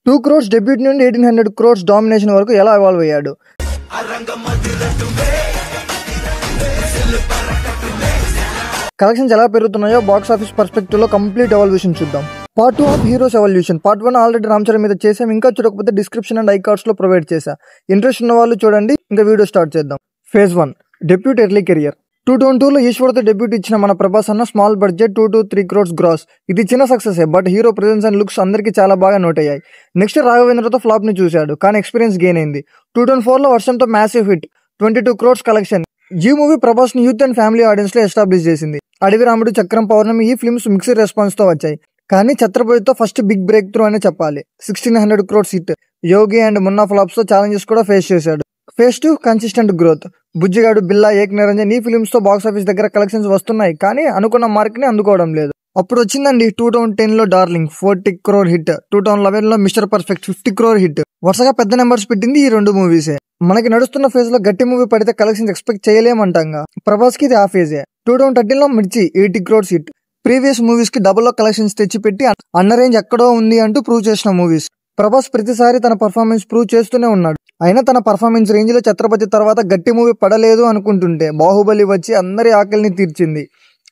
2 crores debut నుండి 1800 crores domination వరకు ఎలా ఎవాల్వ్ అయ్యాడు. కలెక్షన్స్ ఎలా పెరుగుతున్నాయో బాక్స్ ఆఫీస్ పర్స్పెక్టివ్ లో కంప్లీట్ ఎవల్యూషన్ చూద్దాం. Part 2 of heroes evolution. Part 1 already Ram Charan మీద చేసాం. ఇంకా చూడకపోతే డిస్క్రిప్షన్ అండ్ ఐ కార్డ్స్ లో ప్రొవైడ్ చేశా. ఇంట్రెస్ట్ ఉన్న వాళ్ళు చూడండి. ఇంకా వీడియో స్టార్ట్ చేద్దాం. Phase 1 debut early career. 2022 లో ఈశ్వర్తో డెబ్యూట్ ఇచ్చిన మన ప్రభాస్ అన్న small budget 2 to 3 crores gross. ఇది చిన్న success, but hero presence and looks అందరికీ చాలా బాగా నోట్ అయ్యాయి. నెక్స్ట్ రాఘవేంద్రతో ఫ్లాప్ ని చూశాడు, కానీ ఎక్స్పీరియన్స్ గెయిన్ అయింది. 2024 లో వర్షంతో మ్యాసివ్ హిట్, 22 crores కలెక్షన్. ఈ మూవీ ప్రభాస్ ని యూత్ అండ్ ఫ్యామిలీ ఆడియన్స్ లో ఎస్టాబ్లిష్ చేసింది. అడవి రాముడు, చక్రం, పౌర్ణమి ఈ ఫిల్మ్స్ మిక్స్డ్ రెస్పాన్స్ తో వచ్చాయి, కానీ ఛత్రపతితో ఫస్ట్ బిగ్ బ్రేక్ త్రూ అనే చెప్పాలి. 1600 crores hit. Yogi and Munna flops తో ఛాలెంజెస్ కూడా ఫేస్ చేశాడు. Phase 2 consistent growth. Bujjigadu, Billa, Ek Niranjan ఈ ఫిల్మ్స్ తో బాక్స్ ఆఫీస్ దగ్గర కలెక్షన్స్ వస్తున్నాయి, కానీ అనుకున్న మార్క్ ని అందుకోవడం లేదు. అప్పుడు వచ్చిందండి 2010 లో డార్లింగ్ 40 crore హిట్. 2011 లో మిస్టర్ పర్ఫెక్ట్ 50 crore హిట్. వరుసగా పెద్ద నెంబర్స్ పెట్టింది ఈ రెండు మూవీసే. మనకి నడుస్తున్న ఫేజ్ లో గట్టి మూవీ పడితే కలెక్షన్స్ ఎక్స్పెక్ట్ చేయలేమంటాంగా. ప్రభాస్ కి ఇది ఆ ఫేజే. 2013 లో మిర్చి 80 crores హిట్. ప్రీవియస్ మూవీస్ కి డబుల్ లో కలెక్షన్స్ తెచ్చిపెట్టి అన్న రేంజ్ ఎక్కడో ఉంది అంటూ ప్రూవ్ చేసిన మూవీస్. ప్రభాస్ ప్రతిసారి తన పర్ఫార్మెన్స్ ప్రూవ్ చేస్తూనే ఉన్నాడు. అయినా తన పర్ఫార్మెన్స్ రేంజ్ లో ఛత్రపతి తర్వాత గట్టి మూవీ పడలేదు అనుకుంటుంటే బాహుబలి వచ్చి అందరి ఆకలిని తీర్చింది.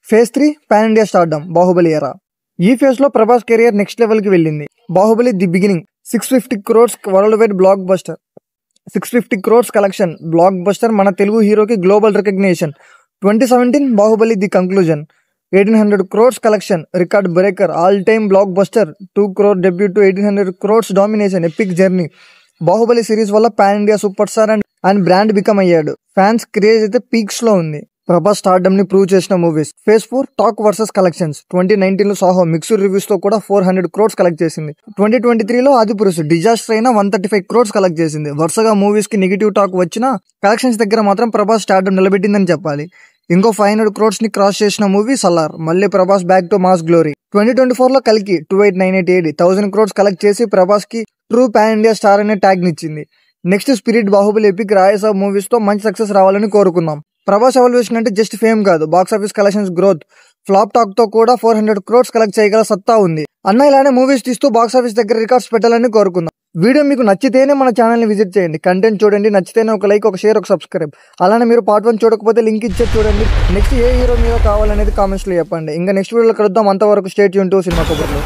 Phase 3 pan India stardom. Baahubali ఎరా. ఈ ఫేజ్ లో ప్రభాస్ కెరియర్ నెక్స్ట్ లెవెల్ కి వెళ్ళింది. Baahubali the beginning 650 crores worldwide blockbuster. 650 crores collection blockbuster. మన తెలుగు హీరోకి global recognition. 2017 Baahubali the conclusion 1800 crores collection, record breaker, all time blockbuster. 2 crore debut to 1800 crores domination, epic journey. Baahubali series వల్ల pan India superstar and brand become అయ్యాడు. Fans craze అయితే peaks లో ఉంది. Prabhas stardom ని prove చేసిన movies. Phase 4 talk versus collections. 2019 లో Saaho mixed reviews తో కూడా 400 crores కలెక్ట్ చేసింది. 2023 లో ఆదిపురుష్ డిజాస్టర్ అయినా 135 crores కలెక్ట్ చేసింది. వరుసగా మూవీస్ కి నెగిటివ్ టాక్ వచ్చినా కలెక్షన్స్ దగ్గర మాత్రం ప్రభాస్ స్టార్డమ్ నిలబెట్టిందని చెప్పాలి. ఇంకో 500 crores ని క్రాస్ చేసిన మూవీ సలార్. మళ్ళీ Prabhas back to mass glory. 2024 లో కల్కి 2898 1000 crores కలెక్ట్ చేసి ప్రభాస్ కి ట్రూ పాన్ ఇండియా స్టార్ అనే ట్యాగ్ నిచ్చింది. నెక్స్ట్ స్పిరిట్, బాహుబలి, ఎపిక్, రాయసా మూవీస్ తో మంచి సక్సెస్ రావాలని కోరుకుందాం. ప్రభాస్ ఎవల్యూషన్ అంటే జస్ట్ ఫేమ్ కాదు, box office collections growth. Flop talk తో కూడా 400 crores కలెక్ట్ చేయగల సత్తా ఉంది. అన్న ఇలానే మూవీస్ తీస్తూ బాక్స్ ఆఫీస్ దగ్గర రికార్డ్స్ పెట్టాలని కోరుకుందాం. వీడియో మీకు నచ్చితేనే మన ఛానల్ ని విజిట్ చేయండి. కంటెంట్ చూడండి, నచ్చితేనే ఒక లైక్, ఒక షేర్, ఒక సబ్స్క్రైబ్. అలానే మీరు పార్ట్ 1 చూడకపోతే లింక్ ఇచ్చే చూడండి. నెక్స్ట్ ఏ హీరో మీద కావాలనేది కామెంట్స్ లో చెప్పండి. ఇంకా నెక్స్ట్ వీడియోలో కలుద్దాం. అంతవరకు స్టే ట్యూన్ టు సినిమా కబుర్లు.